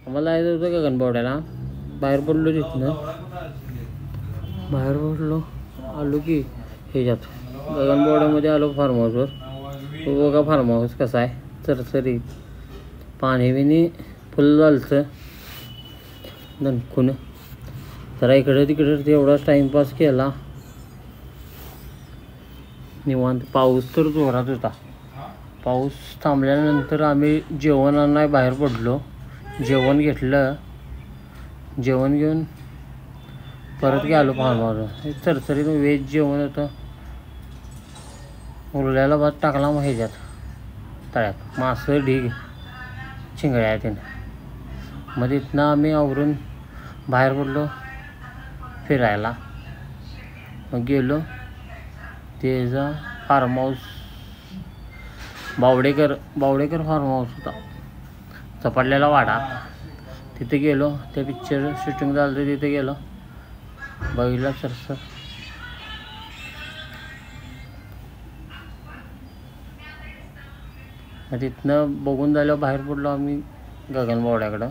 आम्हाला जायचं होतं गगनबावड्याला. बाहेर पडलो तिथनं. बाहेर पडलो आलो की ह्याच्यात गगनबावड्यामध्ये आलो फार्म हाऊसवर. तो बघा फार्म हाऊस कसा आहे, चरचरीत. पाणी बिणी फुल झालतं दणकून. जरा इकडं तिकडं एवढाच टाईमपास केला निवांत. पाऊस तर जोरात होता. पाऊस थांबल्यानंतर आम्ही जेवण आणायला बाहेर पडलो. जेवण घेतलं. जेवण घेऊन परत गेलो फार्म हाऊसवर. चरचरीत व्हेज जेवण होतं. उरलेला भात टाकला मग ह्याच्यात तळ्यात. मासं ढीग चिंगळ्या त्यानं. मग तिथनं आम्ही आवरून बाहेर पडलो फिरायला. मग गेलो त्याचा farm house Bawdekar farm house होता. चपाटलेला वाडा. तिथे गेलो. त्या पिक्चर शूटिंग झालं तर तिथे गेलो. बघितलं सरसर. मग तिथनं बघून झालं बाहेर पडलो आम्ही गगनबावड्याकडं.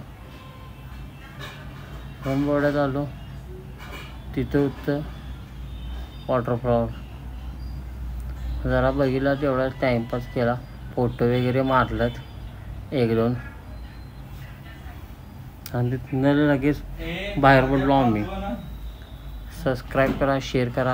गगनबावड्यात आलो. तिथं होतं वॉटरफ्लॉवर. जरा बघितला तेवढा टाईमपास केला. फोटो वगैरे मारलेत एक दोन. आणि तिथनं लगेच बाहेर पडलो आम्ही. सबस्क्राईब करा, शेअर करा.